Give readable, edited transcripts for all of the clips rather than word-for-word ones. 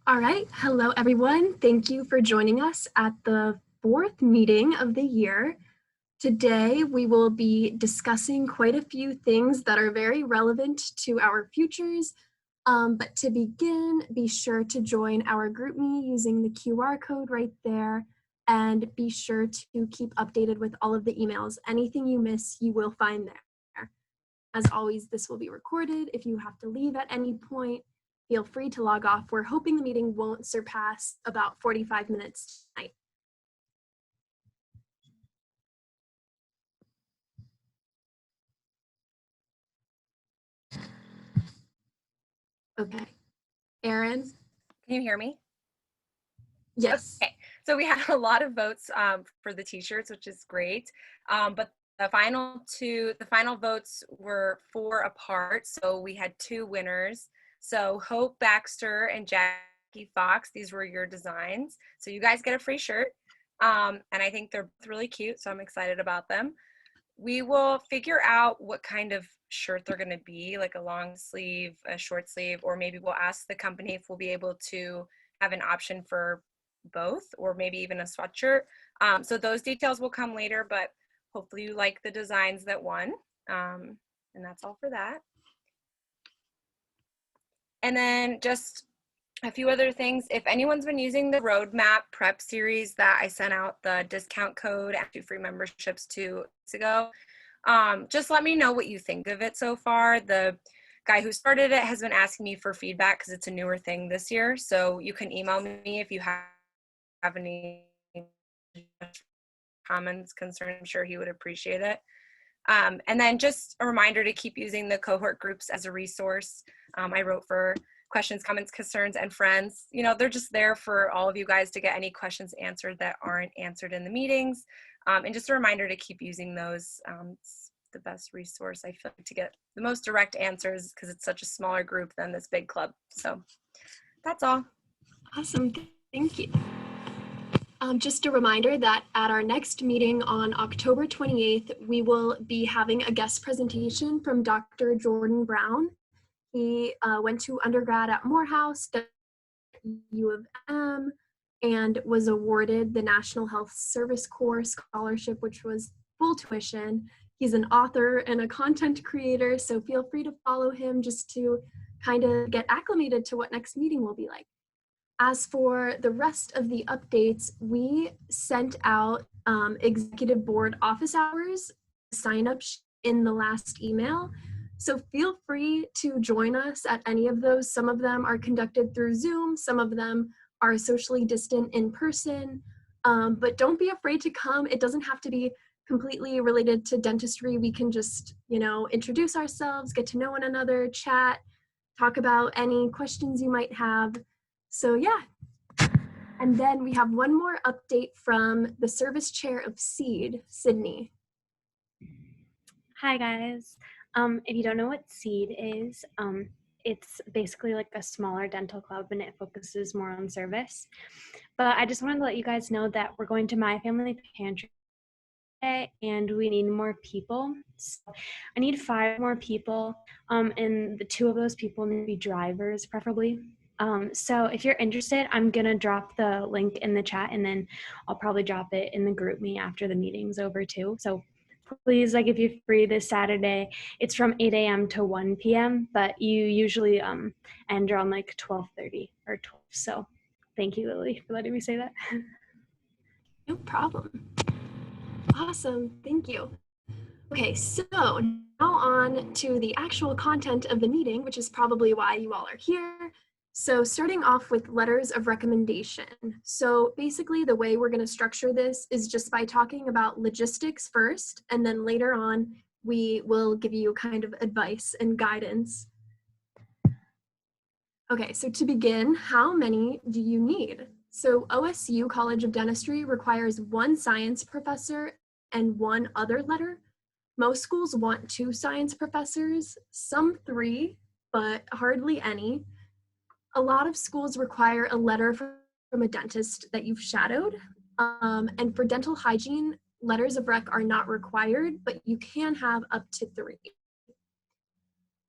All right. Hello, everyone. Thank you for joining us at the fourth meeting of the year. Today, we will be discussing quite a few things that are very relevant to our futures. But to begin, be sure to join our GroupMe using the QR code right there. And be sure to keep updated with all of the emails. Anything you miss, you will find there. As always, this will be recorded. If you have to leave at any point, feel free to log off. We're hoping the meeting won't surpass about 45 minutes tonight. Okay. Erin? Can you hear me? Yes. Okay, so we had a lot of votes for the t-shirts, which is great. But the final votes were 4 apart. So we had 2 winners. So Hope Baxter and Jackie Fox, these were your designs. So you guys get a free shirt. And I think they're both really cute, so I'm excited about them. We will figure out what kind of shirt they're going to be, like a long sleeve, a short sleeve, or maybe we'll ask the company if we'll be able to have an option for both, or maybe even a sweatshirt. So those details will come later, but hopefully you like the designs that won. And that's all for that. And then just a few other things. If anyone's been using the roadmap prep series that I sent out the discount code and 2 free memberships 2 weeks ago, just let me know what you think of it so far. The guy who started it has been asking me for feedback because it's a newer thing this year. So you can email me if you have any comments, concerns. I'm sure he would appreciate it. And then just a reminder to keep using the cohort groups as a resource. I wrote for questions, comments, concerns, and friends. You know, they're just there for all of you guys to get any questions answered that aren't answered in the meetings. And just a reminder to keep using those. It's the best resource, I feel like, to get the most direct answers because it's such a smaller group than this big club. So that's all. Awesome. Thank you. Just a reminder that at our next meeting on October 28th, we will be having a guest presentation from Dr. Jordan Brown. He went to undergrad at Morehouse, U of M, and was awarded the National Health Service Corps Scholarship, which was full tuition. He's an author and a content creator, so feel free to follow him just to kind of get acclimated to what next meeting will be like. As for the rest of the updates, we sent out executive board office hours sign up in the last email. So feel free to join us at any of those. Some of them are conducted through Zoom, some of them are socially distant in person, but don't be afraid to come. It doesn't have to be completely related to dentistry. We can just, introduce ourselves, get to know one another, chat, talk about any questions you might have. So yeah. And then we have one more update from the service chair of SEED, Sydney. Hi guys. If you don't know what SEED is, it's basically like a smaller dental club and it focuses more on service. But I just wanted to let you guys know that we're going to My Family Pantry today and we need more people. So I need 5 more people, and the 2 of those people need to be drivers preferably. So if you're interested, I'm gonna drop the link in the chat and then I'll probably drop it in the GroupMe after the meeting's over too. So please, if you're free this Saturday, it's from 8 a.m. to 1 p.m., but you usually end around 12:30 or 12. So thank you, Lily, for letting me say that. No problem. Awesome, thank you. Okay, so now on to the actual content of the meeting, which is probably why you all are here. So starting off with letters of recommendation. So basically the way we're going to structure this is just by talking about logistics first, and then later on we will give you kind of advice and guidance. Okay, so to begin, how many do you need? So OSU College of Dentistry requires 1 science professor and 1 other letter. Most schools want 2 science professors, some 3, but hardly any. A lot of schools require a letter from a dentist that you've shadowed. And for dental hygiene, letters of rec are not required, but you can have up to 3.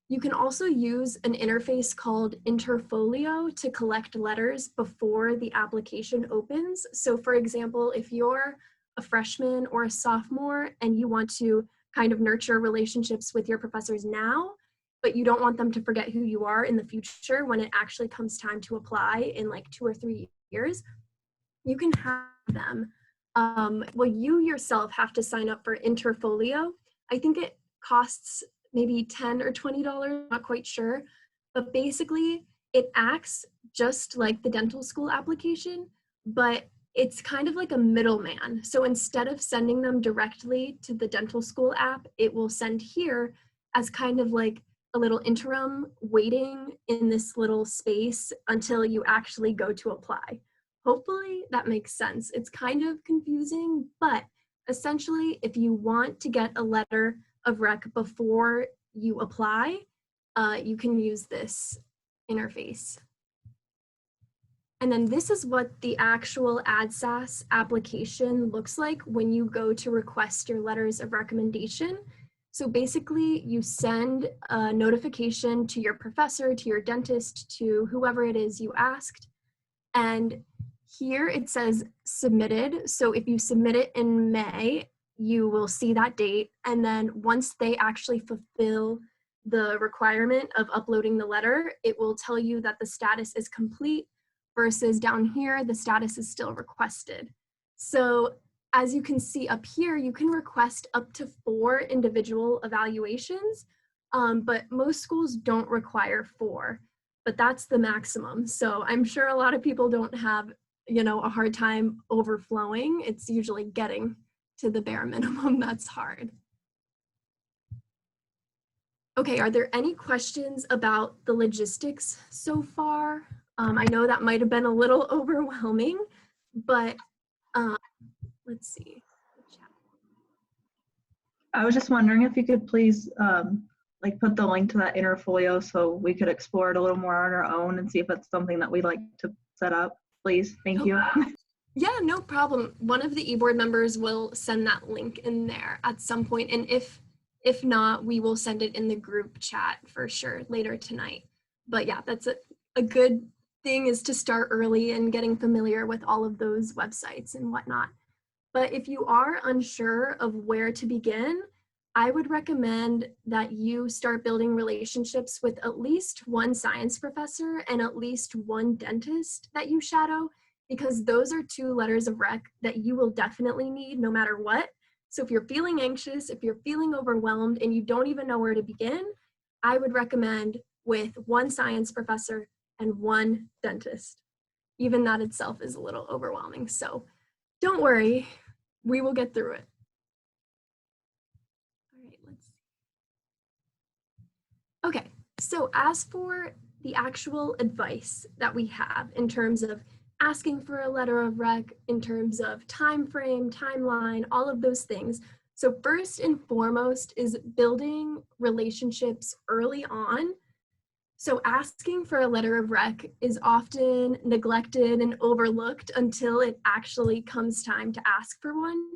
You can also use an interface called Interfolio to collect letters before the application opens. So for example, if you're a freshman or a sophomore and you want to kind of nurture relationships with your professors now, but you don't want them to forget who you are in the future when it actually comes time to apply in like 2 or 3 years, you can have them. Well, you yourself have to sign up for Interfolio. I think it costs maybe $10 or $20, not quite sure. But basically, it acts just like the dental school application, but it's kind of like a middleman. So instead of sending them directly to the dental school app, it will send here as kind of like a little interim waiting in this little space until you actually go to apply. Hopefully that makes sense. It's kind of confusing, but essentially, if you want to get a letter of rec before you apply, you can use this interface. And then this is what the actual AdSAS application looks like when you go to request your letters of recommendation. So basically, you send a notification to your professor, to your dentist, to whoever it is you asked, and here it says submitted. So if you submit it in May, you will see that date. And then once they actually fulfill the requirement of uploading the letter, it will tell you that the status is complete versus down here, the status is still requested. So as you can see up here, you can request up to 4 individual evaluations, but most schools don't require 4. But that's the maximum. So I'm sure a lot of people don't have, a hard time overflowing. It's usually getting to the bare minimum that's hard. Okay, are there any questions about the logistics so far? I know that might have been a little overwhelming, but let's see. I was just wondering if you could please put the link to that Interfolio so we could explore it a little more on our own and see if it's something that we'd like to set up, please. Thank you. Yeah, no problem. One of the eBoard members will send that link in there at some point, and if not, we will send it in the group chat for sure later tonight. But yeah, that's a good thing, is to start early and getting familiar with all of those websites and whatnot. But if you are unsure of where to begin, I would recommend that you start building relationships with at least one science professor and at least one dentist that you shadow, because those are 2 letters of rec that you will definitely need no matter what. So if you're feeling anxious, if you're feeling overwhelmed and you don't even know where to begin, I would recommend with one science professor and one dentist. Even that itself is a little overwhelming. So don't worry, we will get through it. All right, let's see. Okay, so as for the actual advice that we have in terms of asking for a letter of rec, in terms of time frame, timeline, all of those things. So first and foremost is building relationships early on. So asking for a letter of rec is often neglected and overlooked until it actually comes time to ask for one.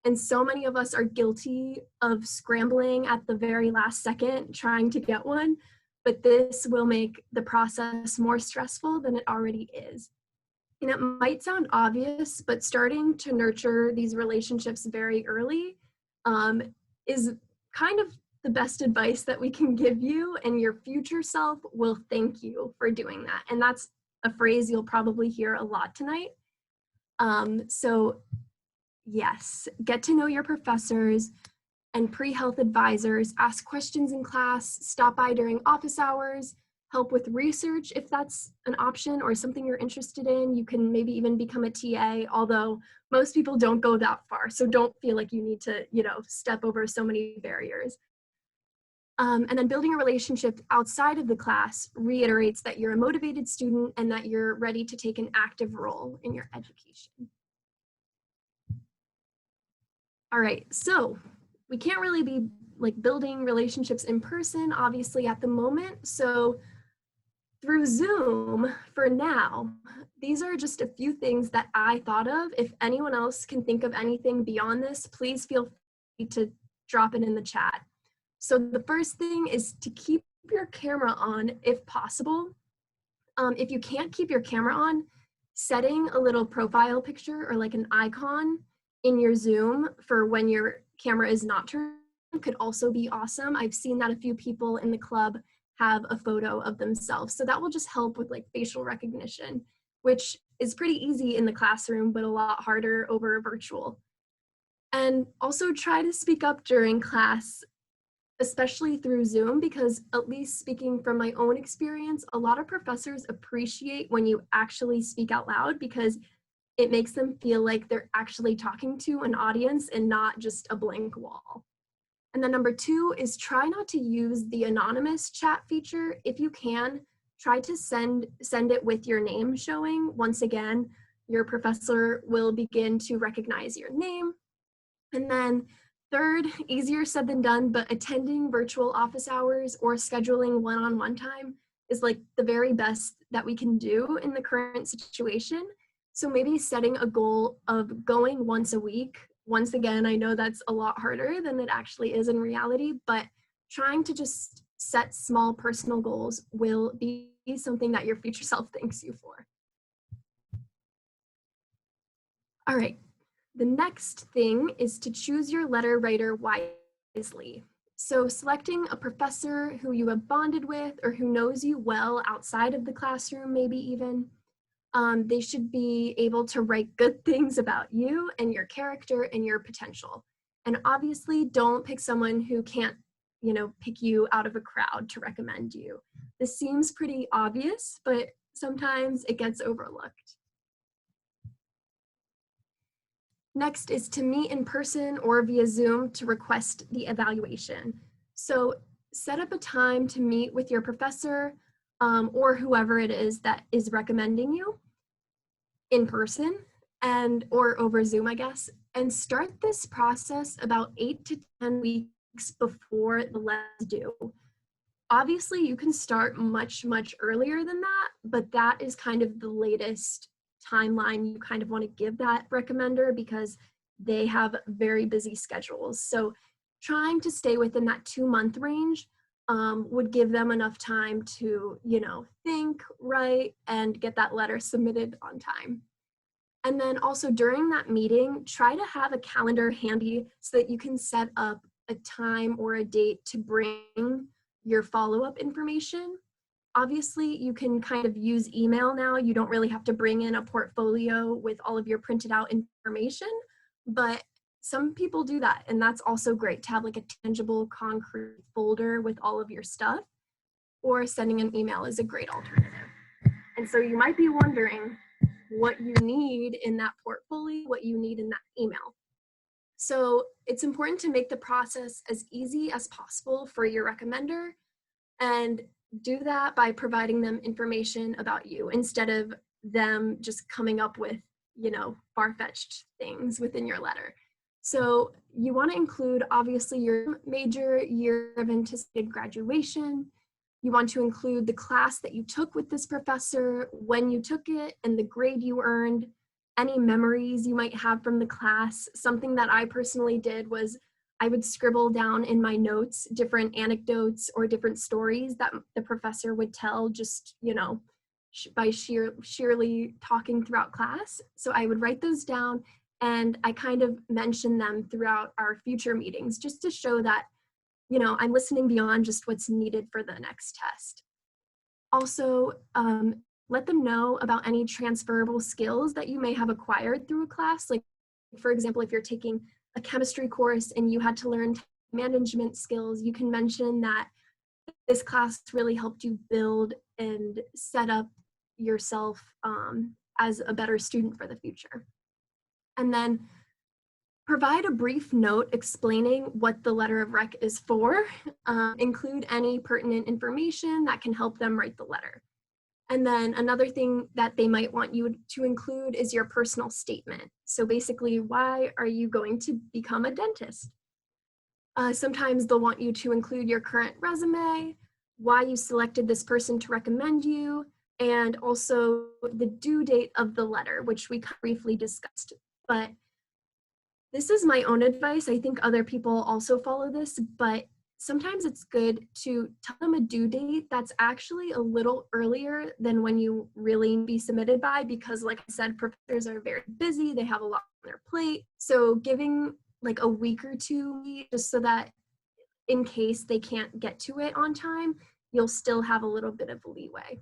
And so many of us are guilty of scrambling at the very last second trying to get one, but this will make the process more stressful than it already is. And it might sound obvious, but starting to nurture these relationships very early is kind of the best advice that we can give you, and your future self will thank you for doing that. And that's a phrase you'll probably hear a lot tonight. So yes, get to know your professors and pre-health advisors, ask questions in class, stop by during office hours, help with research if that's an option or something you're interested in. You can maybe even become a TA, although most people don't go that far. So don't feel like you need to, step over so many barriers. And then building a relationship outside of the class reiterates that you're a motivated student and that you're ready to take an active role in your education. All right, so we can't really be building relationships in person, obviously, at the moment. So through Zoom for now, these are just a few things that I thought of. If anyone else can think of anything beyond this, please feel free to drop it in the chat. So the first thing is to keep your camera on if possible. If you can't keep your camera on, setting a little profile picture or like an icon in your Zoom for when your camera is not turned on could also be awesome. I've seen that a few people in the club have a photo of themselves. So that will just help with like facial recognition, which is pretty easy in the classroom, but a lot harder over virtual. And also try to speak up during class, especially through Zoom, because at least speaking from my own experience, a lot of professors appreciate when you actually speak out loud because it makes them feel like they're actually talking to an audience and not just a blank wall. And then number 2 is try not to use the anonymous chat feature. If you can, try to send it with your name showing. Once again, your professor will begin to recognize your name. And then 3rd, easier said than done, but attending virtual office hours or scheduling one-on-one time is like the very best that we can do in the current situation. So maybe setting a goal of going once a week. Once again, I know that's a lot harder than it actually is in reality, but trying to just set small personal goals will be something that your future self thanks you for. All right. The next thing is to choose your letter writer wisely. So selecting a professor who you have bonded with or who knows you well outside of the classroom, maybe even, they should be able to write good things about you and your character and your potential. And obviously don't pick someone who can't, pick you out of a crowd to recommend you. This seems pretty obvious, but sometimes it gets overlooked. Next is to meet in person or via Zoom to request the evaluation. So set up a time to meet with your professor or whoever it is that is recommending you in person or over Zoom, I guess, and start this process about 8 to 10 weeks before the letters due. Obviously, you can start much, much earlier than that, but that is kind of the latest timeline you kind of want to give that recommender because they have very busy schedules. So trying to stay within that 2-month range would give them enough time to, think, write, and get that letter submitted on time. And then also during that meeting, try to have a calendar handy so that you can set up a time or a date to bring your follow-up information. Obviously, you can kind of use email now. You don't really have to bring in a portfolio with all of your printed out information, but some people do that, and that's also great to have like a tangible, concrete folder with all of your stuff, or sending an email is a great alternative. And so you might be wondering what you need in that portfolio, what you need in that email. So it's important to make the process as easy as possible for your recommender, and do that by providing them information about you instead of them just coming up with, far-fetched things within your letter. So you want to include, obviously, your major, year of anticipated graduation. You want to include the class that you took with this professor, when you took it, and the grade you earned, any memories you might have from the class. Something that I personally did was I would scribble down in my notes different anecdotes or different stories that the professor would tell just, by sheerly talking throughout class. So I would write those down and I kind of mention them throughout our future meetings just to show that, I'm listening beyond just what's needed for the next test. Also, let them know about any transferable skills that you may have acquired through a class. Like, for example, if you're taking a chemistry course and you had to learn management skills, you can mention that this class really helped you build and set up yourself as a better student for the future. And then provide a brief note explaining what the letter of rec is for. Include any pertinent information that can help them write the letter. And then another thing that they might want you to include is your personal statement. So basically, why are you going to become a dentist? Sometimes they'll want you to include your current resume, why you selected this person to recommend you, and also the due date of the letter, which we briefly discussed. But this is my own advice. I think other people also follow this, but sometimes it's good to tell them a due date that's actually a little earlier than when you really be submitted by, because like I said, professors are very busy, they have a lot on their plate. So giving like a week or two, just so that in case they can't get to it on time, you'll still have a little bit of leeway.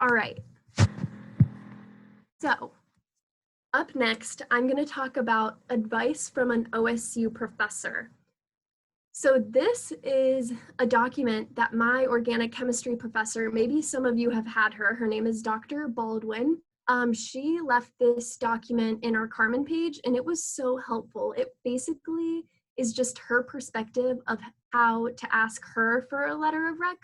All right. So up next, I'm going to talk about advice from an OSU professor. So this is a document that my organic chemistry professor, maybe some of you have had her, her name is Dr. Baldwin. She left this document in our Carmen page, and it was so helpful. It basically is just her perspective of how to ask her for a letter of rec.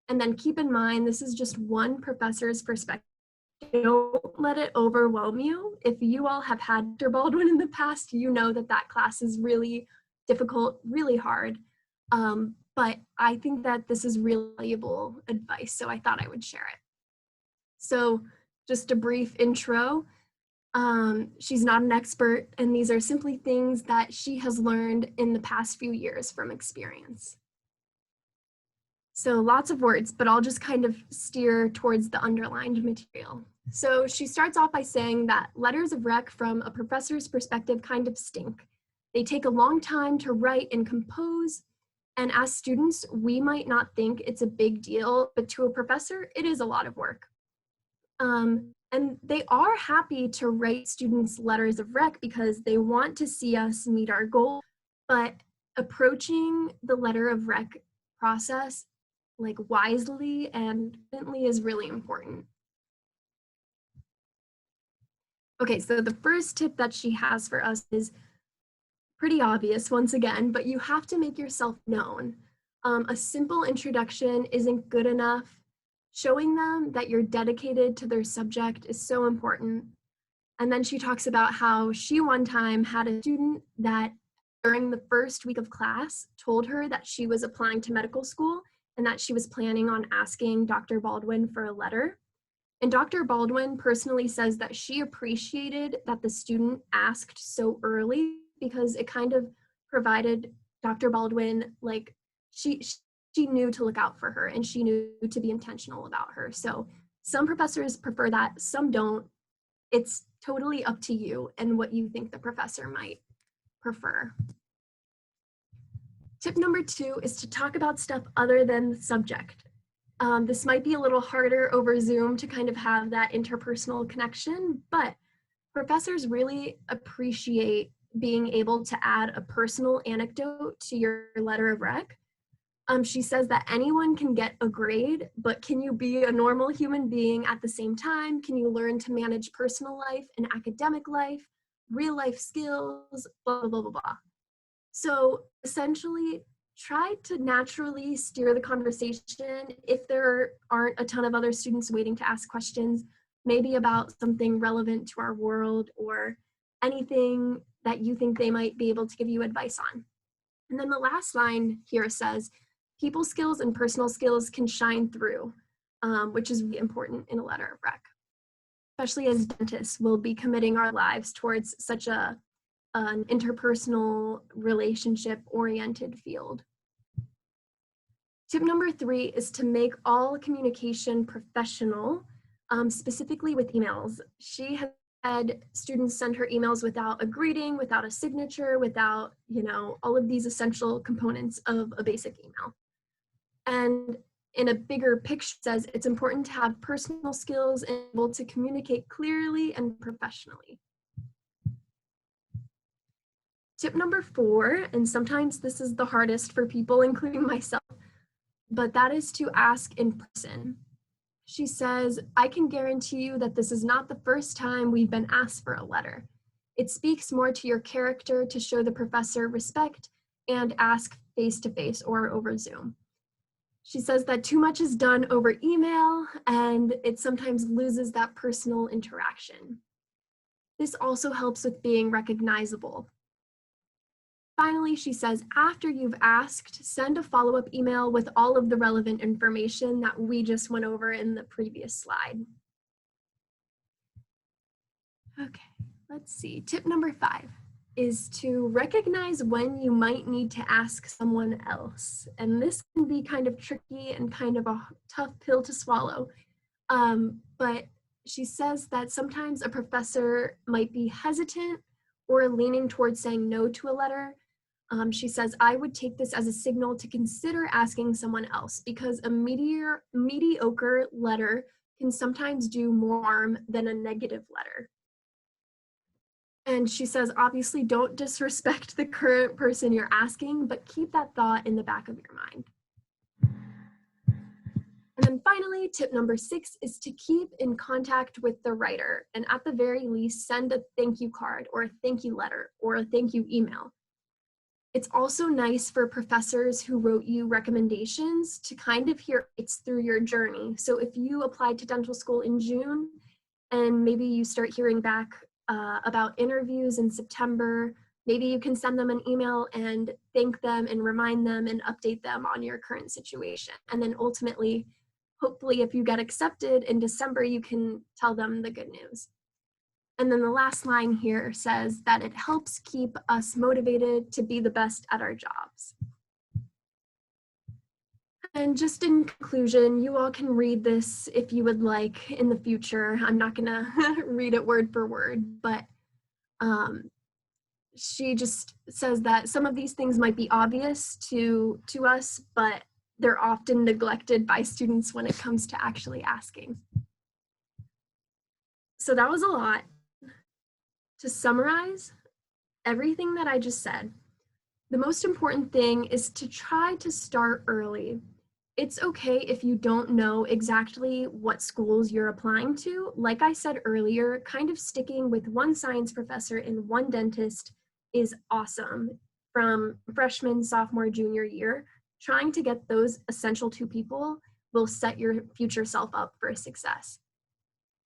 And then keep in mind, this is just one professor's perspective. Don't let it overwhelm you. If you all have had Dr. Baldwin in the past, you know that that class is really difficult, really hard. But I think that this is really valuable advice, so I thought I would share it. So just a brief intro. She's not an expert, and these are simply things that she has learned in the past few years from experience. So lots of words, but I'll just kind of steer towards the underlined material. So she starts off by saying that letters of rec from a professor's perspective kind of stink. They take a long time to write and compose, and as students, we might not think it's a big deal, but to a professor, it is a lot of work. And they are happy to write students letters of rec because they want to see us meet our goal, but approaching the letter of rec process like wisely and confidently is really important. Okay, so the first tip that she has for us is pretty obvious once again, but you have to make yourself known. A simple introduction isn't good enough. Showing them that you're dedicated to their subject is so important. And then she talks about how she one time had a student that during the first week of class told her that she was applying to medical school and that she was planning on asking Dr. Baldwin for a letter. And Dr. Baldwin personally says that she appreciated that the student asked so early because it kind of provided Dr. Baldwin, like, she knew to look out for her and she knew to be intentional about her. So some professors prefer that, some don't. It's totally up to you and what you think the professor might prefer. Tip number 2 is to talk about stuff other than the subject. This might be a little harder over Zoom to kind of have that interpersonal connection, but professors really appreciate being able to add a personal anecdote to your letter of rec. She says that anyone can get a grade, but can you be a normal human being at the same time? Can you learn to manage personal life and academic life, real life skills, blah, blah, blah, blah. So essentially, try to naturally steer the conversation if there aren't a ton of other students waiting to ask questions, maybe about something relevant to our world or anything that you think they might be able to give you advice on. And then the last line here says, people skills and personal skills can shine through, which is really important in a letter of rec. Especially as dentists, we'll be committing our lives towards such an interpersonal, relationship-oriented field. Tip number 3 is to make all communication professional, specifically with emails. She has had students send her emails without a greeting, without a signature, without, all of these essential components of a basic email. And in a bigger picture, says it's important to have personal skills and able to communicate clearly and professionally. Tip number 4, and sometimes this is the hardest for people, including myself, but that is to ask in person. She says, I can guarantee you that this is not the first time we've been asked for a letter. It speaks more to your character to show the professor respect and ask face-to-face or over Zoom. She says that too much is done over email and it sometimes loses that personal interaction. This also helps with being recognizable. Finally, she says, after you've asked, send a follow-up email with all of the relevant information that we just went over in the previous slide. Okay, let's see. Tip number 5 is to recognize when you might need to ask someone else. And this can be kind of tricky and kind of a tough pill to swallow. But she says that sometimes a professor might be hesitant or leaning towards saying no to a letter. She says, I would take this as a signal to consider asking someone else because a mediocre letter can sometimes do more harm than a negative letter. And she says, obviously, don't disrespect the current person you're asking, but keep that thought in the back of your mind. And then finally, tip number 6 is to keep in contact with the writer, and at the very least, send a thank you card or a thank you letter or a thank you email. It's also nice for professors who wrote you recommendations to kind of hear it's through your journey. So if you applied to dental school in June and maybe you start hearing back about interviews in September, maybe you can send them an email and thank them and remind them and update them on your current situation. And then ultimately, hopefully if you get accepted in December, you can tell them the good news. And then the last line here says that it helps keep us motivated to be the best at our jobs. And just in conclusion, you all can read this if you would like in the future. I'm not gonna read it word for word, but she just says that some of these things might be obvious to us, but they're often neglected by students when it comes to actually asking. So that was a lot. To summarize everything that I just said, the most important thing is to try to start early. It's okay if you don't know exactly what schools you're applying to. Like I said earlier, kind of sticking with one science professor and one dentist is awesome from freshman, sophomore, junior year. Trying to get those essential 2 people will set your future self up for success.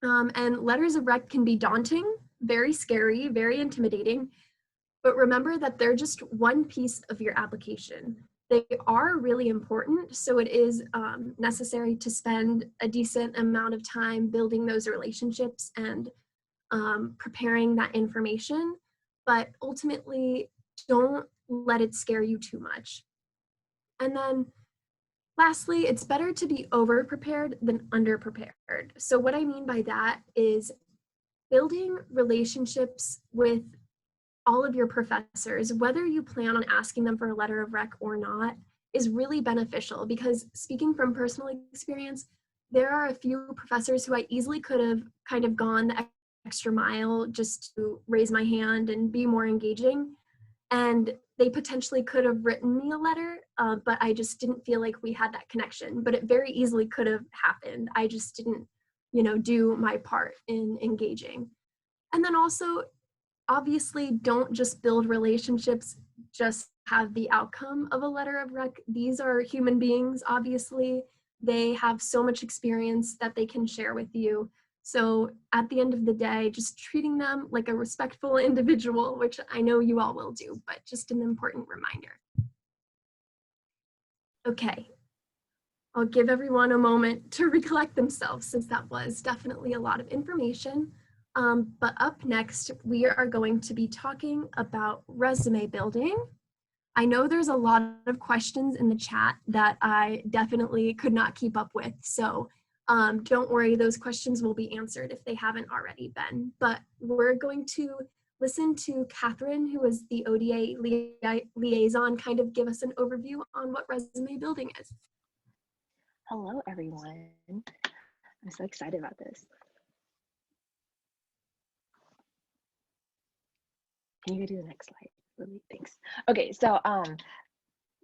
And letters of rec can be daunting, very scary, very intimidating, but remember that they're just one piece of your application. They are really important, so it is necessary to spend a decent amount of time building those relationships and preparing that information, but ultimately don't let it scare you too much. And then lastly, it's better to be over-prepared than under-prepared. So what I mean by that is building relationships with all of your professors, whether you plan on asking them for a letter of rec or not, is really beneficial because speaking from personal experience, there are a few professors who I easily could have kind of gone the extra mile just to raise my hand and be more engaging. And they potentially could have written me a letter, but I just didn't feel like we had that connection. But it very easily could have happened. I just didn't, do my part in engaging. And then also, obviously, don't just build relationships, just have the outcome of a letter of rec. These are human beings, obviously. They have so much experience that they can share with you. So at the end of the day, just treating them like a respectful individual, which I know you all will do, but just an important reminder. Okay, I'll give everyone a moment to recollect themselves since that was definitely a lot of information. But up next, we are going to be talking about resume building. I know there's a lot of questions in the chat that I definitely could not keep up with. So don't worry, those questions will be answered if they haven't already been. But we're going to listen to Catherine, who is the ODA liaison, kind of give us an overview on what resume building is. Hello, everyone. I'm so excited about this. Can you do the next slide, Lily? Thanks. Okay, so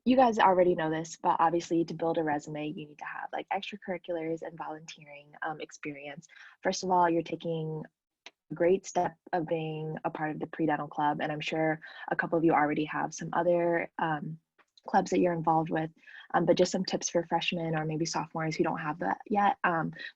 you guys already know this, but obviously to build a resume, you need to have like extracurriculars and volunteering experience. First of all, you're taking a great step of being a part of the pre-dental club, and I'm sure a couple of you already have some other clubs that you're involved with, but just some tips for freshmen or maybe sophomores who don't have that yet.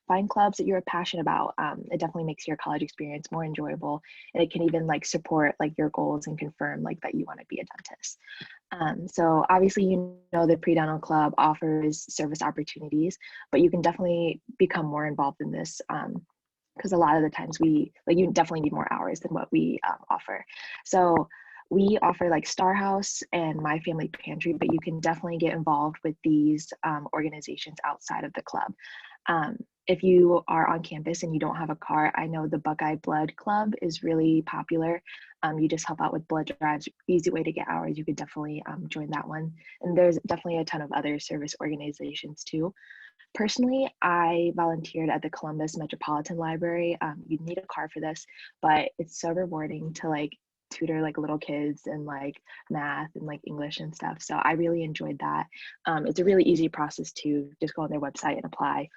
Find clubs that you're passionate about. It definitely makes your college experience more enjoyable, and it can even like support like your goals and confirm like that you want to be a dentist. So obviously, the pre-dental club offers service opportunities, but you can definitely become more involved in this because a lot of the times you definitely need more hours than what we offer. So We offer like Star House and My Family Pantry, but you can definitely get involved with these organizations outside of the club. If you are on campus and you don't have a car, I know the Buckeye Blood Club is really popular. You just help out with blood drives, easy way to get hours. You could definitely join that one. And there's definitely a ton of other service organizations too. Personally, I volunteered at the Columbus Metropolitan Library. You need a car for this, but it's so rewarding to like tutor like little kids and like math and like English and stuff. So I really enjoyed that. It's a really easy process to just go on their website and apply.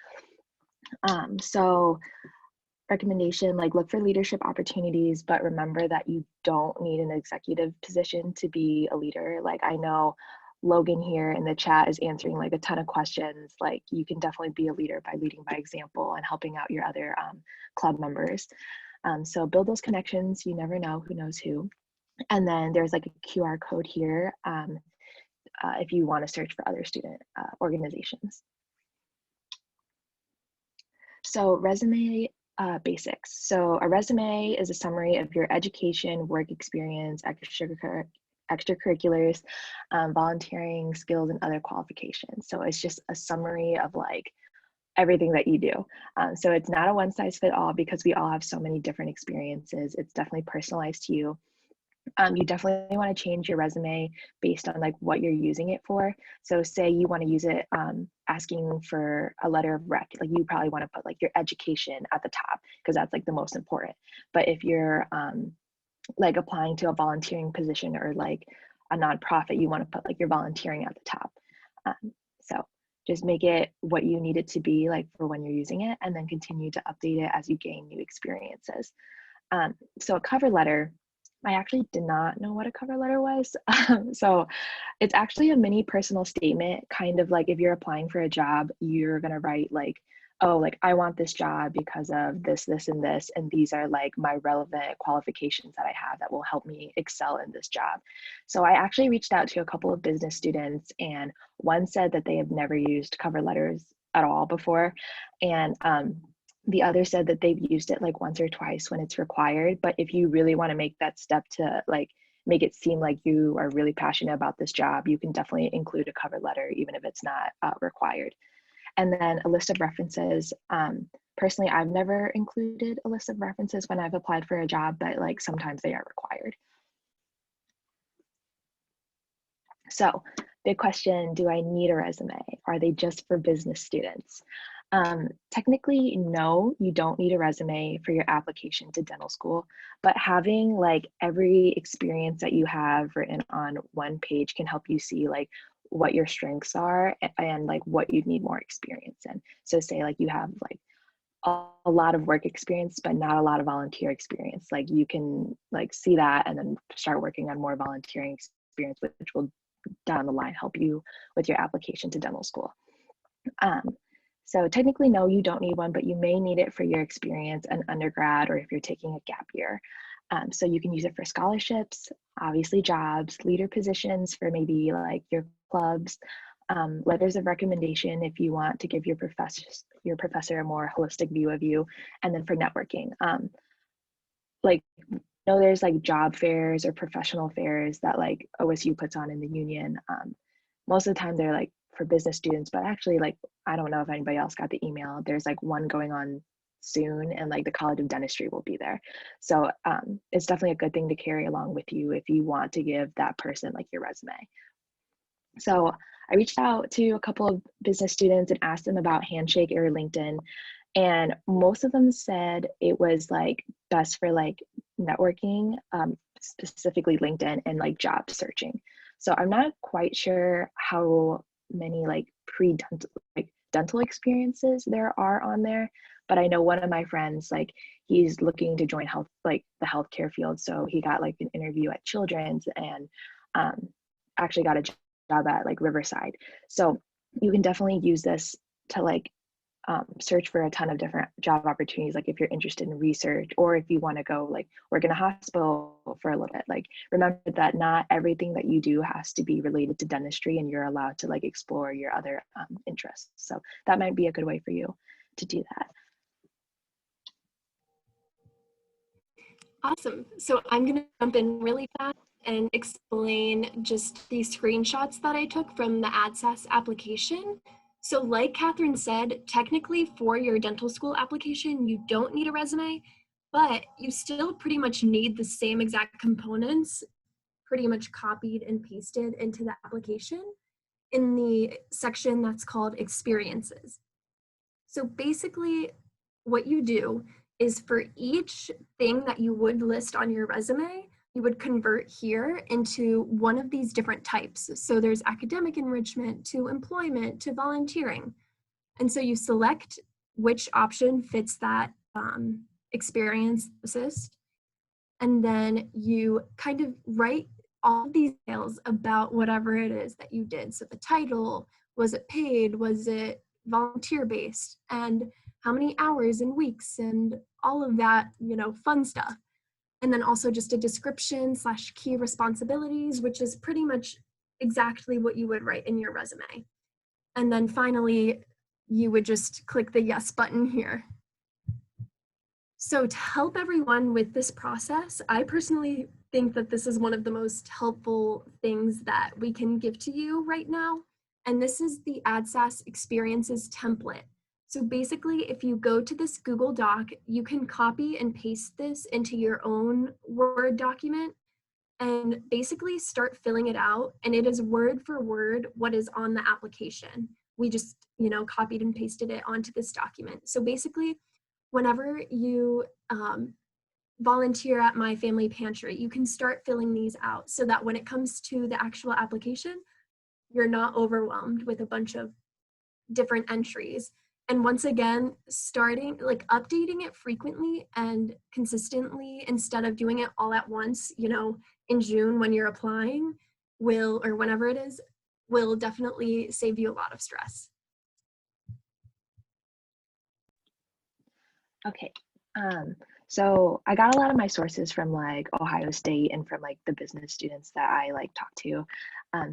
So recommendation, like look for leadership opportunities, but remember that you don't need an executive position to be a leader. Like I know Logan here in the chat is answering like a ton of questions. Like you can definitely be a leader by leading by example and helping out your other club members. So build those connections. You never know who knows who. And then there's like a QR code here if you want to search for other student organizations. So resume basics. So a resume is a summary of your education, work experience, extracurriculars, volunteering, skills, and other qualifications. So it's just a summary of like everything that you do. So it's not a one size fit all because we all have so many different experiences. It's definitely personalized to you. You definitely want to change your resume based on like what you're using it for. So say you want to use it asking for a letter of rec, like you probably want to put like your education at the top because that's like the most important. But if you're like applying to a volunteering position or like a nonprofit, you want to put like your volunteering at the top. So just make it what you need it to be like for when you're using it, and then continue to update it as you gain new experiences. So a cover letter, I actually did not know what a cover letter was. So it's actually a mini personal statement, kind of like if you're applying for a job, you're going to write like, oh, like I want this job because of this, this, and this. And these are like my relevant qualifications that I have that will help me excel in this job. So I actually reached out to a couple of business students, and one said that they have never used cover letters at all before. And the other said that they've used it like once or twice when it's required. But if you really want to make that step to like make it seem like you are really passionate about this job, you can definitely include a cover letter, even if it's not required. And then a list of references. Personally, I've never included a list of references when I've applied for a job, but like sometimes they are required. So big question, do I need a resume? Are they just for business students? Technically, no, you don't need a resume for your application to dental school, but having like every experience that you have written on one page can help you see like what your strengths are and like what you'd need more experience in. So say like you have like a lot of work experience, but not a lot of volunteer experience. Like you can like see that and then start working on more volunteering experience, which will down the line help you with your application to dental school. So technically, no, you don't need one, but you may need it for your experience in undergrad or if you're taking a gap year. So you can use it for scholarships, obviously jobs, leader positions for maybe like your clubs, letters of recommendation if you want to give your professor a more holistic view of you, and then for networking. Like, know there's like job fairs or professional fairs that like OSU puts on in the union. Most of the time they're like for business students, but actually like, I don't know if anybody else got the email. There's like one going on soon and like the College of Dentistry will be there. So it's definitely a good thing to carry along with you if you want to give that person like your resume. So I reached out to a couple of business students and asked them about Handshake or LinkedIn. And most of them said it was like best for like networking, specifically LinkedIn, and like job searching. So I'm not quite sure how many like dental experiences there are on there, but I know one of my friends, like he's looking to join the healthcare field. So he got like an interview at Children's and actually got a job at like Riverside. So you can definitely use this to like search for a ton of different job opportunities, like if you're interested in research or if you want to go like work in a hospital for a little bit. Like remember that not everything that you do has to be related to dentistry, and you're allowed to like explore your other interests. So that might be a good way for you to do that. Awesome. So I'm going to jump in really fast and explain just these screenshots that I took from the AdSAS application. So like Catherine said, technically for your dental school application, you don't need a resume, but you still pretty much need the same exact components pretty much copied and pasted into the application in the section that's called experiences. So basically what you do is for each thing that you would list on your resume, you would convert here into one of these different types. So there's academic enrichment to employment to volunteering. And so you select which option fits that experience assist. And then you kind of write all of these details about whatever it is that you did. So the title, was it paid? Was it volunteer based? And how many hours and weeks and all of that, fun stuff. And then also just a description / key responsibilities, which is pretty much exactly what you would write in your resume. And then finally, you would just click the yes button here. So to help everyone with this process, I personally think that this is one of the most helpful things that we can give to you right now. And this is the AdSAS Experiences template. So basically, if you go to this Google Doc, you can copy and paste this into your own Word document and basically start filling it out. And it is word for word what is on the application. We just, copied and pasted it onto this document. So basically, whenever you volunteer at My Family Pantry, you can start filling these out so that when it comes to the actual application, you're not overwhelmed with a bunch of different entries. And once again, updating it frequently and consistently instead of doing it all at once, in June when you're applying, or whenever it is, will definitely save you a lot of stress. Okay. So I got a lot of my sources from like Ohio State and from like the business students that I like talk to.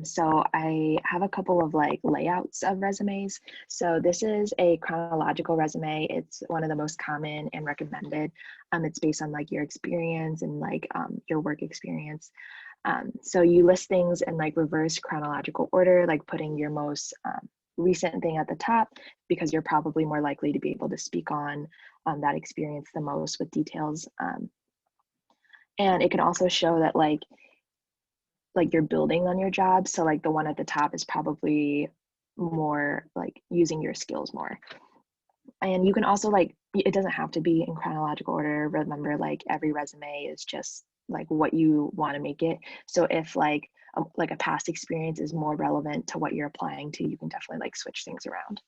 So I have a couple of like layouts of resumes. So this is a chronological resume. It's one of the most common and recommended. It's based on like your experience and like your work experience. So you list things in like reverse chronological order, like putting your most recent thing at the top because you're probably more likely to be able to speak on that experience the most with details. And it can also show that like you're building on your job. So like the one at the top is probably more like using your skills more. And you can also like, it doesn't have to be in chronological order. Remember, like every resume is just like what you want to make it. So if like a past experience is more relevant to what you're applying to, you can definitely like switch things around.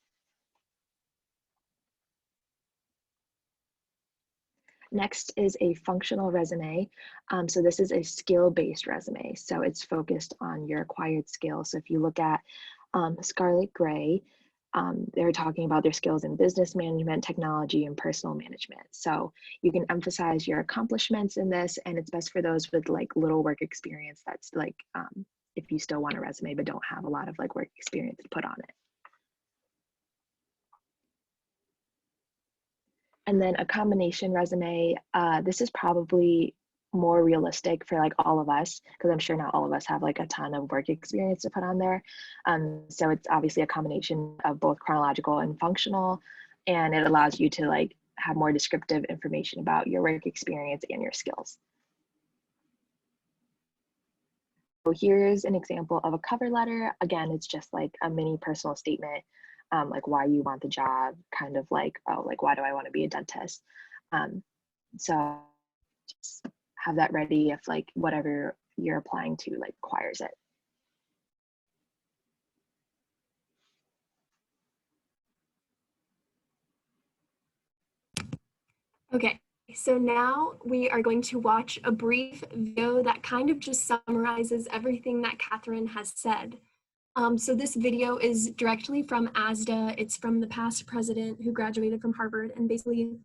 Next is a functional resume. So this is a skill-based resume. So it's focused on your acquired skills. So if you look at Scarlett Gray, they're talking about their skills in business management, technology, and personal management. So you can emphasize your accomplishments in this, and it's best for those with like little work experience. That's like if you still want a resume but don't have a lot of like work experience to put on it. And then a combination resume, this is probably more realistic for like all of us, because I'm sure not all of us have like a ton of work experience to put on there. So it's obviously a combination of both chronological and functional, and it allows you to like have more descriptive information about your work experience and your skills. So here's an example of a cover letter. Again, it's just like a mini personal statement, like why you want the job, kind of like, oh, like why do I want to be a dentist? So just have that ready if like whatever you're applying to like requires it. Okay, so now we are going to watch a brief video that kind of just summarizes everything that Catherine has said. So this video is directly from ASDA. It's from the past president who graduated from Harvard, and basically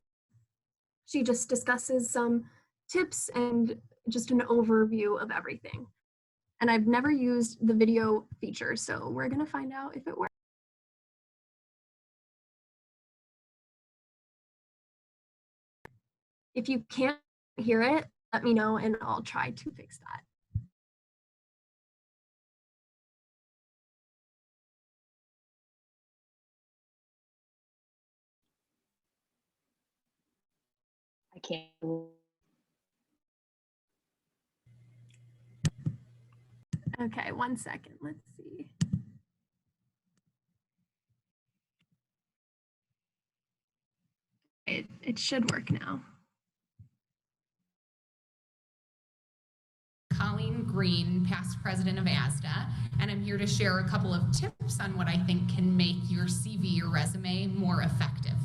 she just discusses some tips and just an overview of everything. And I've never used the video feature, so we're gonna find out if it works. If you can't hear it, let me know and I'll try to fix that. I can't. Okay, 1 second. Let's see. It should work now. Colleen Green, past president of ASDA, and I'm here to share a couple of tips on what I think can make your CV or resume more effective.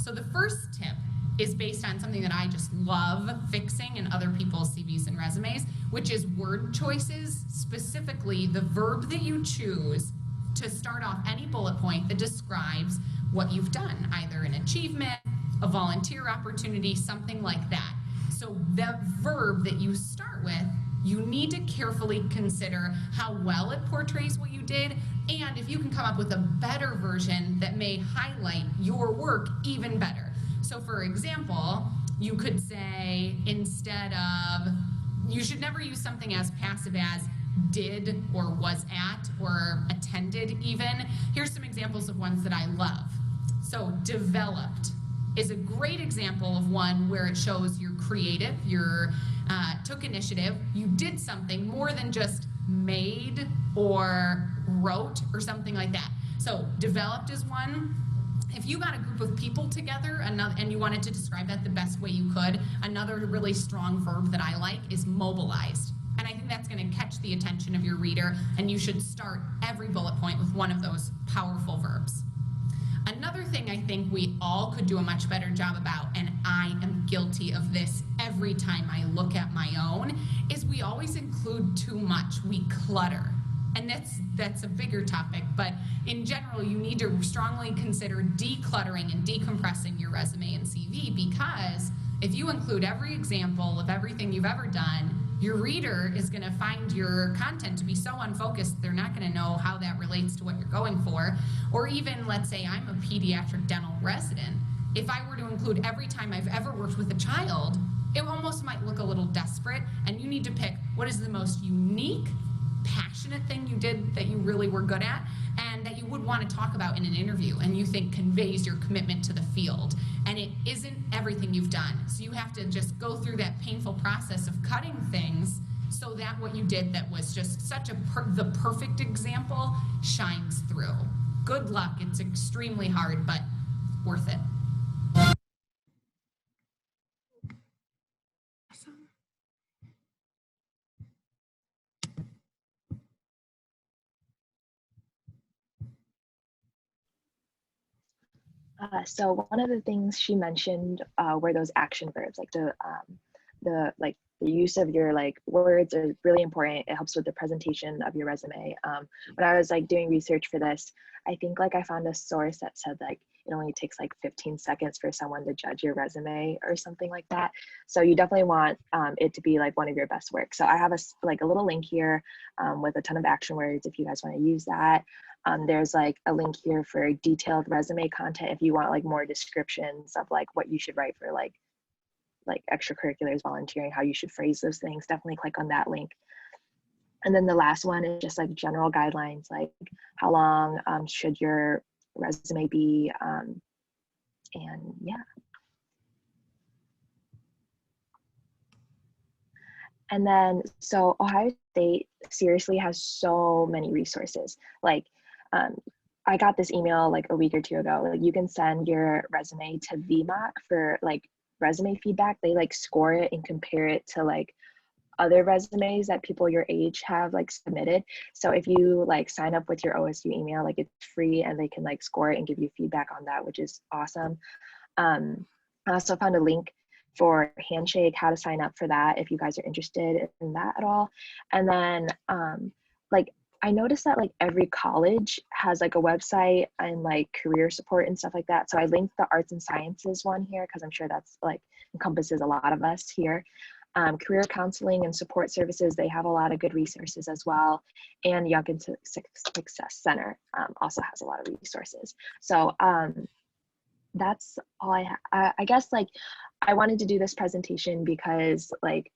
So the first tip is based on something that I just love fixing in other people's CVs and resumes, which is word choices, specifically the verb that you choose to start off any bullet point that describes what you've done, either an achievement, a volunteer opportunity, something like that. So the verb that you start with, you need to carefully consider how well it portrays what you did, and if you can come up with a better version that may highlight your work even better. So for example, you could say, instead of, you should never use something as passive as did or was at or attended even. Here's some examples of ones that I love. So developed is a great example of one where it shows you're creative, you're took initiative, you did something more than just made or wrote or something like that. So developed is one. If you got a group of people together and you wanted to describe that the best way you could, another really strong verb that I like is mobilized. And I think that's going to catch the attention of your reader, and you should start every bullet point with one of those powerful verbs. Another thing I think we all could do a much better job about, and I am guilty of this every time I look at my own, is we always include too much. We clutter. And that's a bigger topic, but in general, you need to strongly consider decluttering and decompressing your resume and CV, because if you include every example of everything you've ever done, your reader is going to find your content to be so unfocused, they're not going to know how that relates to what you're going for. Or even, let's say I'm a pediatric dental resident. If I were to include every time I've ever worked with a child, it almost might look a little desperate, and you need to pick what is the most unique, passionate thing you did that you really were good at and that you would want to talk about in an interview and you think conveys your commitment to the field. And it isn't everything you've done. So you have to just go through that painful process of cutting things so that what you did that was just such the perfect example shines through. Good luck. It's extremely hard, but worth it. So one of the things she mentioned were those action verbs, like the use of your words is really important. It helps with the presentation of your resume. When I was doing research for this, I think I found a source that said it only takes 15 seconds for someone to judge your resume or something like that. So you definitely want it to be one of your best work. So I have a little link here with a ton of action words if you guys want to use that. There's a link here for detailed resume content if you want more descriptions of what you should write for extracurriculars, volunteering, how you should phrase those things. Definitely click on that link. And then the last one is just general guidelines, how long should your resume be, and yeah. And then, so Ohio State seriously has so many resources. I got this email a week or two ago. You can send your resume to VMOC for resume feedback. They score it and compare it to other resumes that people your age have submitted. So if you sign up with your OSU email, it's free, and they can score it and give you feedback on that, which is awesome. I also found a link for Handshake, how to sign up for that if you guys are interested in that at all. And then I noticed that every college has a website and career support and stuff like that. So I linked the arts and sciences one here because I'm sure that's encompasses a lot of us here. Career counseling and support services, they have a lot of good resources as well. And Young Success Center also has a lot of resources. So that's all I guess like I wanted to do this presentation because like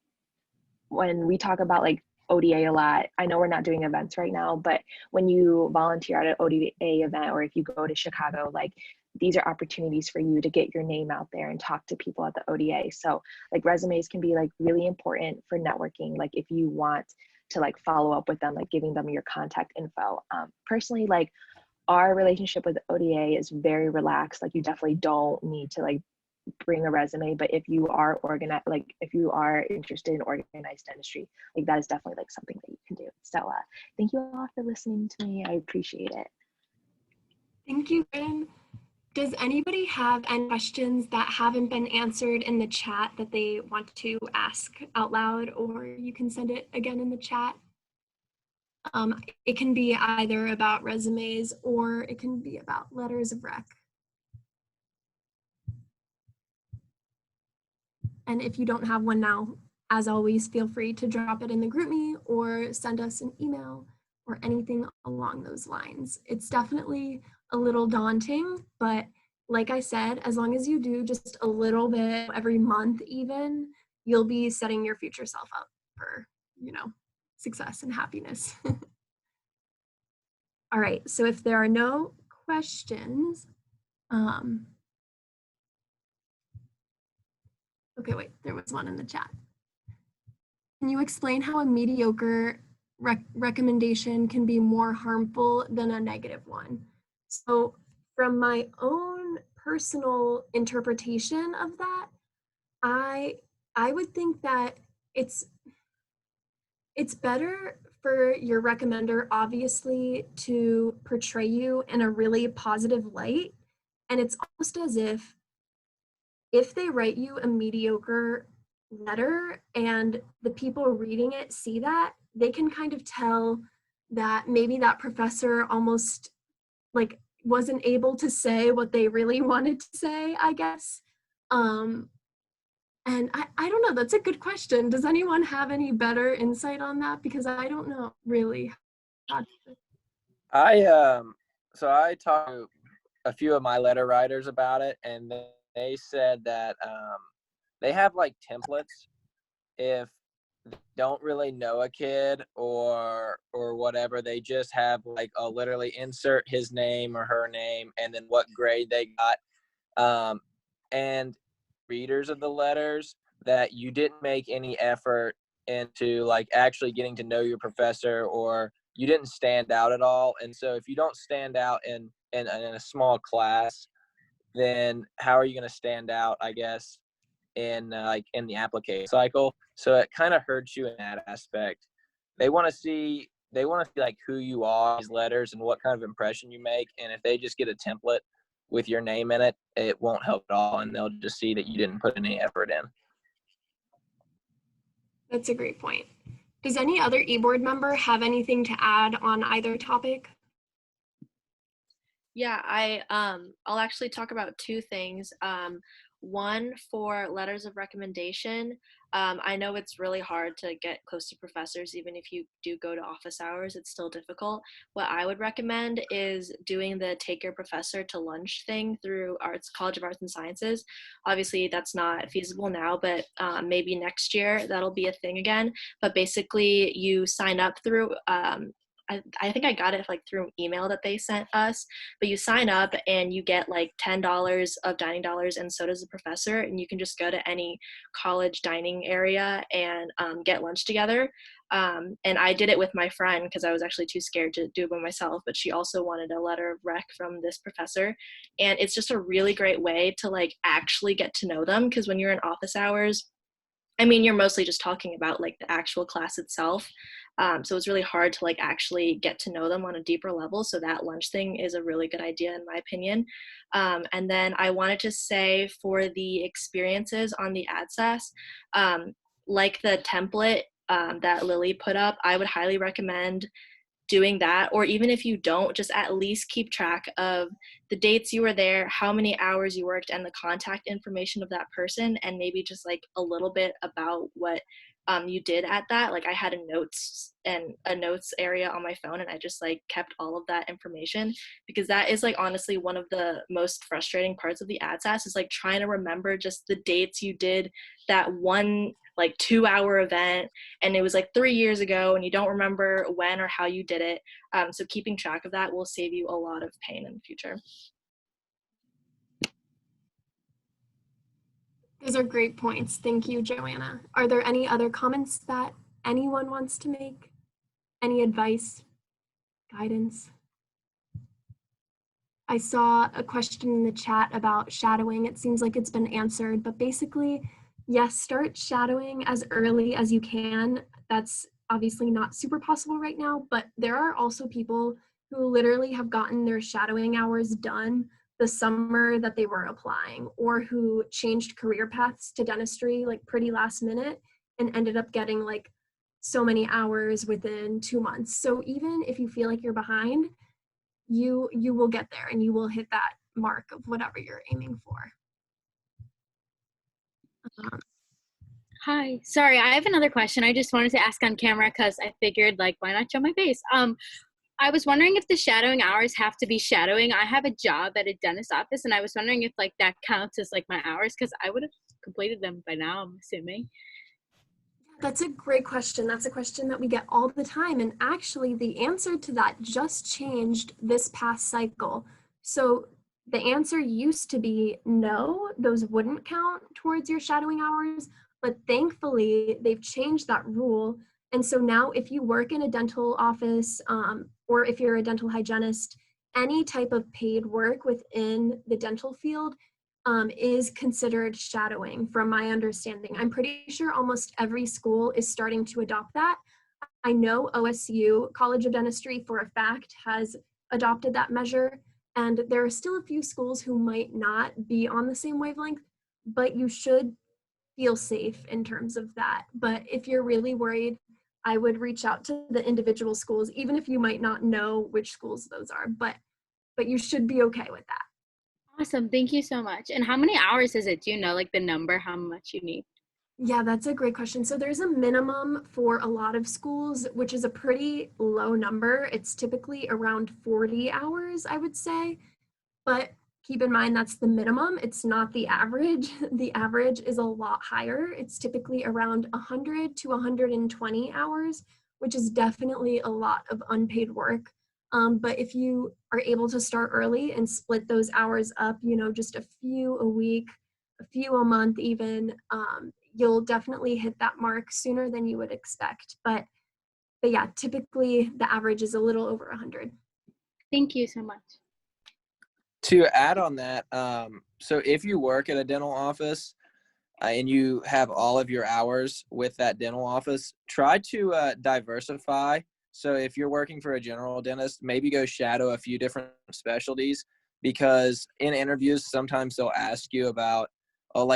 when we talk about like ODA a lot, I know we're not doing events right now, but when you volunteer at an ODA event or if you go to Chicago, like these are opportunities for you to get your name out there and talk to people at the ODA. So like resumes can be like really important for networking. Like if you want to like follow up with them, like giving them your contact info. Personally, like our relationship with ODA is very relaxed. Like you definitely don't need to like bring a resume, but if you are organized, like if you are interested in organized dentistry, like that is definitely like something that you can do. So thank you all for listening to me. I appreciate it. Thank you, Bryn. Does anybody have any questions that haven't been answered in the chat that they want to ask out loud, or you can send it again in the chat? It can be either about resumes or it can be about letters of rec. And if you don't have one now, as always, feel free to drop it in the GroupMe or send us an email or anything along those lines. It's definitely a little daunting, but like I said, as long as you do just a little bit every month even, you'll be setting your future self up for, you know, success and happiness. All right, so if there are no questions, okay, wait, there was one in the chat. Can you explain how a mediocre recommendation can be more harmful than a negative one? So from my own personal interpretation of that, I would think that it's better for your recommender, obviously, to portray you in a really positive light. And it's almost as if they write you a mediocre letter and the people reading it see that, they can kind of tell that maybe that professor almost like wasn't able to say what they really wanted to say, I guess. And I don't know, that's a good question. Does anyone have any better insight on that? Because I don't know really. So I talked to a few of my letter writers about it, and they said that they have like templates if they don't really know a kid or whatever. They just have like a literally insert his name or her name and then what grade they got. And readers of the letters that you didn't make any effort into like actually getting to know your professor, or you didn't stand out at all. And so if you don't stand out in a small class, then how are you going to stand out, I guess, in like in the application cycle? So it kind of hurts you in that aspect. They want to see like who you are, these letters, and what kind of impression you make. And if they just get a template with your name in it, it won't help at all, and they'll just see that you didn't put any effort in. That's a great point. Does any other eBoard member have anything to add on either topic? Yeah, I'll actually talk about two things. One, for letters of recommendation. I know it's really hard to get close to professors, even if you do go to office hours, it's still difficult. What I would recommend is doing the take your professor to lunch thing through College of Arts and Sciences. Obviously, that's not feasible now, but maybe next year that'll be a thing again. But basically, you sign up through I think I got it like through an email that they sent us, but you sign up and you get like $10 of dining dollars, and so does the professor, and you can just go to any college dining area and get lunch together. And I did it with my friend because I was actually too scared to do it by myself, but she also wanted a letter of rec from this professor. And it's just a really great way to like actually get to know them, because when you're in office hours, I mean, you're mostly just talking about like the actual class itself. So it's really hard to like actually get to know them on a deeper level. So that lunch thing is a really good idea in my opinion. And then I wanted to say for the experiences on the ADSAS, like the template that Lily put up, I would highly recommend doing that. Or even if you don't, just at least keep track of the dates you were there, how many hours you worked, and the contact information of that person, and maybe just like a little bit about what you did at that. Like I had a notes area on my phone, and I just like kept all of that information, because that is like honestly one of the most frustrating parts of the ADSAS is like trying to remember just the dates you did that one like 2-hour event, and it was like 3 years ago and you don't remember when or how you did it. So keeping track of that will save you a lot of pain in the future. Those are great points. Thank you, Joanna. Are there any other comments that anyone wants to make? Any advice, guidance? I saw a question in the chat about shadowing. It seems like it's been answered, but basically, yes, start shadowing as early as you can. That's obviously not super possible right now, but there are also people who literally have gotten their shadowing hours done the summer that they were applying, or who changed career paths to dentistry like pretty last minute and ended up getting like so many hours within 2 months. So even if you feel like you're behind, you will get there and you will hit that mark of whatever you're aiming for. Hi, sorry, I have another question. I just wanted to ask on camera because I figured, like, why not show my face? I was wondering if the shadowing hours have to be shadowing. I have a job at a dentist office, and I was wondering if like that counts as like my hours, because I would have completed them by now, I'm assuming. That's a great question. That's a question that we get all the time. And actually, the answer to that just changed this past cycle. So the answer used to be no, those wouldn't count towards your shadowing hours. But thankfully, they've changed that rule. And so now if you work in a dental office, or if you're a dental hygienist, any type of paid work within the dental field is considered shadowing, from my understanding. I'm pretty sure almost every school is starting to adopt that. I know OSU, College of Dentistry, for a fact, has adopted that measure. And there are still a few schools who might not be on the same wavelength, but you should feel safe in terms of that. But if you're really worried, I would reach out to the individual schools, even if you might not know which schools those are, but you should be okay with that. Awesome, thank you so much. And how many hours is it? Do you know like the number, how much you need? Yeah, that's a great question. So there's a minimum for a lot of schools, which is a pretty low number. It's typically around 40 hours, I would say. But keep in mind, that's the minimum. It's not the average. The average is a lot higher. It's typically around 100 to 120 hours, which is definitely a lot of unpaid work. But if you are able to start early and split those hours up, just a few a week, a few a month even, you'll definitely hit that mark sooner than you would expect. But yeah, typically the average is a little over 100. Thank you so much. To add on that, so if you work at a dental office and you have all of your hours with that dental office, try to diversify. So if you're working for a general dentist, maybe go shadow a few different specialties, because in interviews, sometimes they'll ask you about,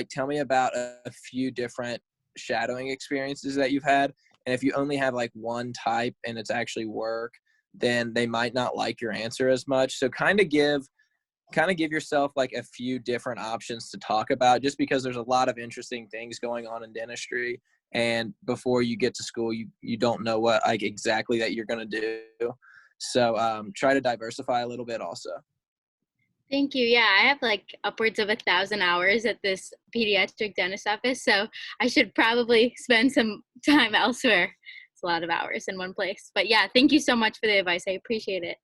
tell me about a few different shadowing experiences that you've had. And if you only have like one type and it's actually work, then they might not like your answer as much. So kind of give yourself like a few different options to talk about, just because there's a lot of interesting things going on in dentistry. And before you get to school, you don't know what like exactly that you're going to do. So try to diversify a little bit also. Thank you. Yeah, I have like upwards of 1,000 hours at this pediatric dentist office, so I should probably spend some time elsewhere. It's a lot of hours in one place. But yeah, thank you so much for the advice. I appreciate it.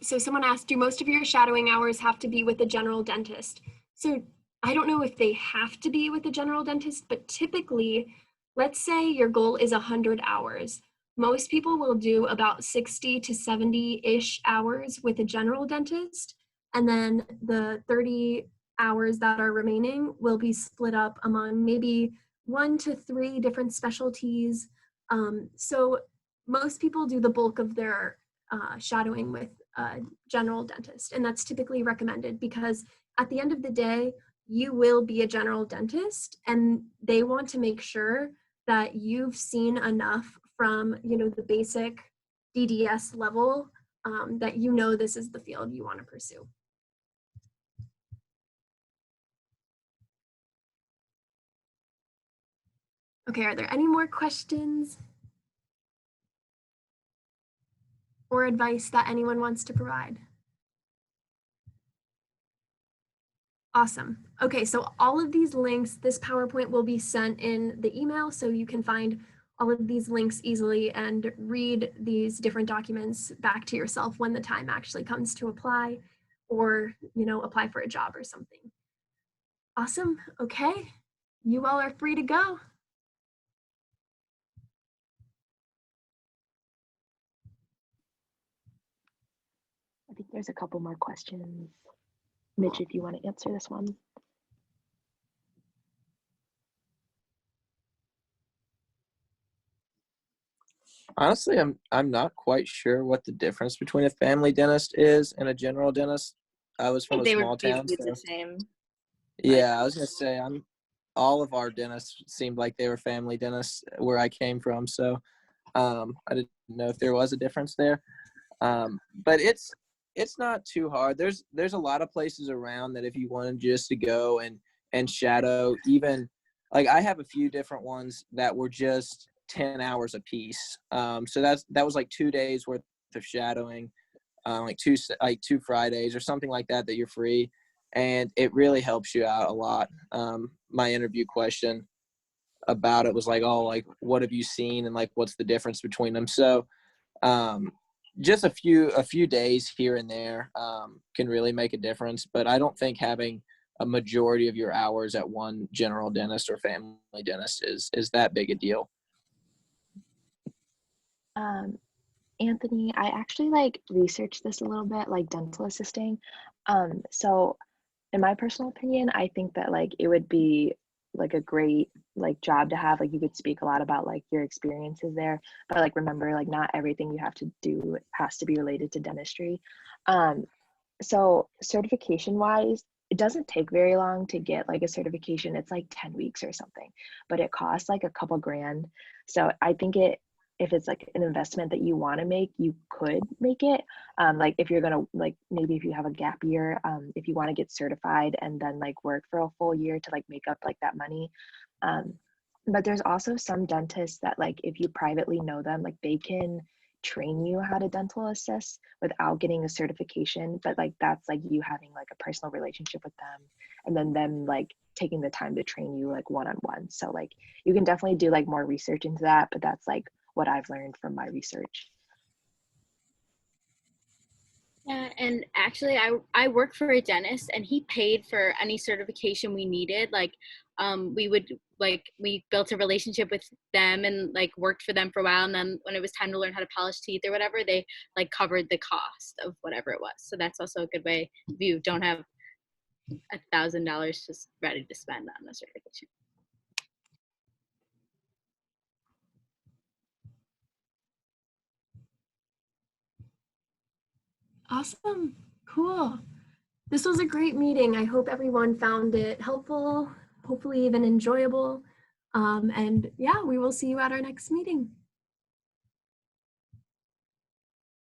So someone asked, do most of your shadowing hours have to be with a general dentist? So I don't know if they have to be with a general dentist, but typically, let's say your goal is 100 hours. Most people will do about 60 to 70-ish hours with a general dentist, and then the 30 hours that are remaining will be split up among maybe 1 to 3 different specialties. So most people do the bulk of their shadowing with a general dentist, and that's typically recommended because at the end of the day, you will be a general dentist, and they want to make sure that you've seen enough from the basic DDS level that this is the field you want to pursue. Okay, are there any more questions or advice that anyone wants to provide? Awesome. Okay, so all of these links, this PowerPoint will be sent in the email, so you can find all of these links easily and read these different documents back to yourself when the time actually comes to apply or, apply for a job or something. Awesome. Okay, you all are free to go. I think there's a couple more questions. Mitch, if you want to answer this one. Honestly, I'm not quite sure what the difference between a family dentist is and a general dentist. I was from a They were small town, basically so the same. yeah, I was gonna say all of our dentists seemed like they were family dentists where I came from, so I didn't know if there was a difference there. But it's not too hard. There's a lot of places around that if you wanted just to go and shadow, even like I have a few different ones that were just 10 hours a piece. So that was like 2 days worth of shadowing, like two Fridays or something like that you're free, and it really helps you out a lot. My interview question about it was like, oh, like what have you seen and like what's the difference between them? So just a few days here and there can really make a difference, but I don't think having a majority of your hours at one general dentist or family dentist is that big a deal. Anthony, I actually like researched this a little bit, like dental assisting. So in my personal opinion, I think that like it would be like a great like job to have. Like you could speak a lot about like your experiences there, but like remember like not everything you have to do has to be related to dentistry. So certification wise, it doesn't take very long to get like a certification. It's like 10 weeks or something, but it costs like a couple grand. So I think if it's like an investment that you want to make, you could make it. Like if you're gonna like maybe if you have a gap year, if you want to get certified and then like work for a full year to like make up like that money. But there's also some dentists that like if you privately know them, like they can train you how to dental assist without getting a certification, but like that's like you having like a personal relationship with them and then them like taking the time to train you like one-on-one. So like you can definitely do like more research into that, but that's like what I've learned from my research. Yeah, and actually I worked for a dentist and he paid for any certification we needed. Like we built a relationship with them and like worked for them for a while, and then when it was time to learn how to polish teeth or whatever, they like covered the cost of whatever it was. So that's also a good way if you don't have $1,000 just ready to spend on a certification. Awesome. Cool. This was a great meeting. I hope everyone found it helpful, hopefully even enjoyable. And yeah, we will see you at our next meeting.